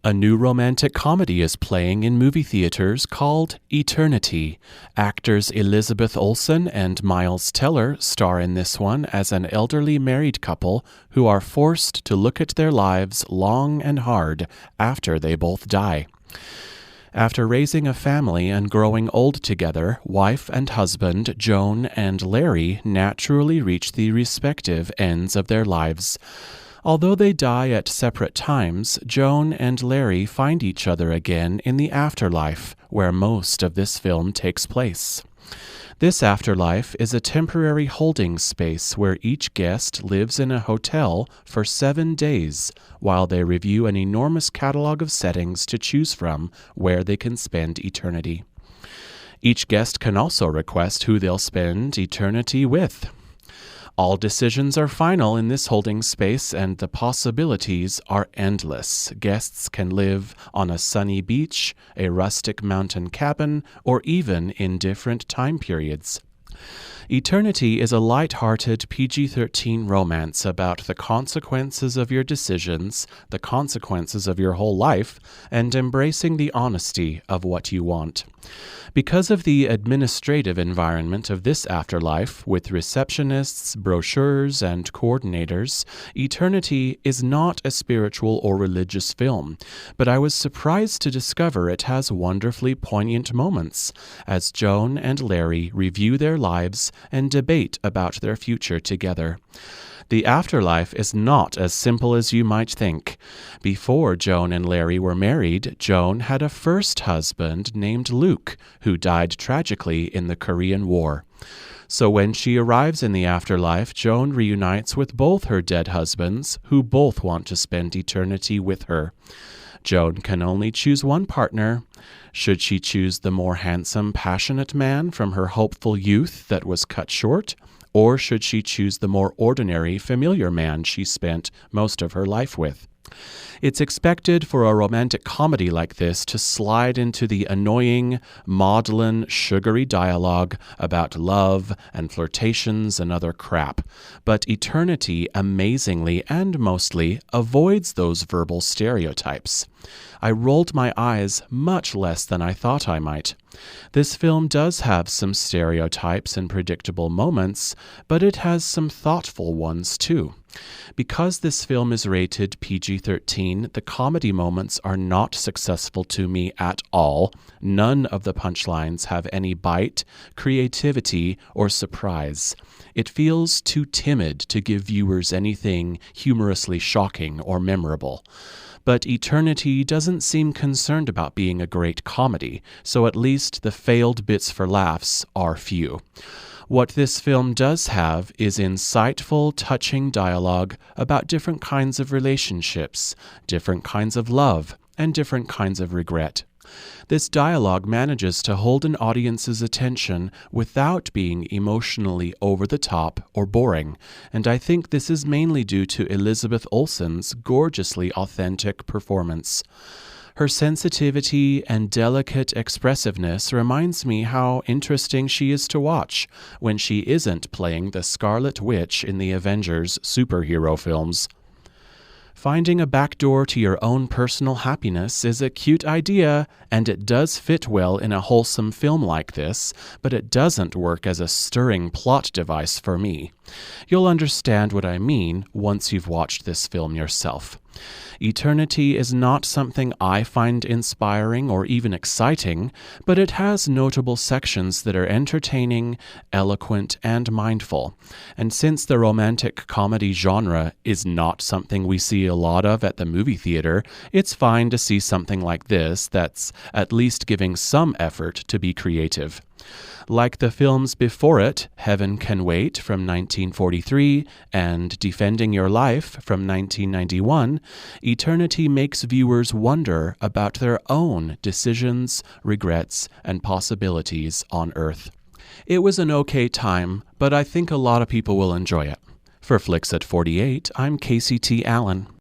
A new romantic comedy is playing in movie theaters called Eternity. Actors Elizabeth Olsen and Miles Teller star in this one as an elderly married couple who are forced to look at their lives long and hard after they both die. After raising a family and growing old together, wife and husband, Joan and Larry, naturally reach the respective ends of their lives. Although they die at separate times, Joan and Larry find each other again in the afterlife, where most of this film takes place. This afterlife is a temporary holding space where each guest lives in a hotel for 7 days while they review an enormous catalog of settings to choose from where they can spend eternity. Each guest can also request who they'll spend eternity with. All decisions are final in this holding space, and the possibilities are endless. Guests can live on a sunny beach, a rustic mountain cabin, or even in different time periods. Eternity is a light-hearted PG-13 romance about the consequences of your decisions, the consequences of your whole life, and embracing the honesty of what you want. Because of the administrative environment of this afterlife, with receptionists, brochures, and coordinators, Eternity is not a spiritual or religious film, but I was surprised to discover it has wonderfully poignant moments as Joan and Larry review their lives and debate about their future together. The afterlife is not as simple as you might think. Before Joan and Larry were married, Joan had a first husband named Luke, who died tragically in the Korean War. So when she arrives in the afterlife, Joan reunites with both her dead husbands, who both want to spend eternity with her. Joan can only choose one partner. Should she choose the more handsome, passionate man from her hopeful youth that was cut short? Or should she choose the more ordinary, familiar man she spent most of her life with? It's expected for a romantic comedy like this to slide into the annoying, maudlin, sugary dialogue about love and flirtations and other crap. But Eternity amazingly and mostly avoids those verbal stereotypes. I rolled my eyes much less than I thought I might. This film does have some stereotypes and predictable moments, but it has some thoughtful ones too. Because this film is rated PG-13, the comedy moments are not successful to me at all. None of the punchlines have any bite, creativity, or surprise. It feels too timid to give viewers anything humorously shocking or memorable. But Eternity doesn't seem concerned about being a great comedy, so at least the failed bits for laughs are few. What this film does have is insightful, touching dialogue about different kinds of relationships, different kinds of love, and different kinds of regret. This dialogue manages to hold an audience's attention without being emotionally over the top or boring, and I think this is mainly due to Elizabeth Olsen's gorgeously authentic performance. Her sensitivity and delicate expressiveness reminds me how interesting she is to watch when she isn't playing the Scarlet Witch in the Avengers superhero films. Finding a backdoor to your own personal happiness is a cute idea, and it does fit well in a wholesome film like this, but it doesn't work as a stirring plot device for me. You'll understand what I mean once you've watched this film yourself. Eternity is not something I find inspiring or even exciting, but it has notable sections that are entertaining, eloquent, and mindful. And since the romantic comedy genre is not something we see a lot of at the movie theater, it's fine to see something like this that's at least giving some effort to be creative. Like the films before it, Heaven Can Wait from 1943 and Defending Your Life from 1991, Eternity makes viewers wonder about their own decisions, regrets, and possibilities on Earth. It was an okay time, but I think a lot of people will enjoy it. For Flicks at 48, I'm Casey T. Allen.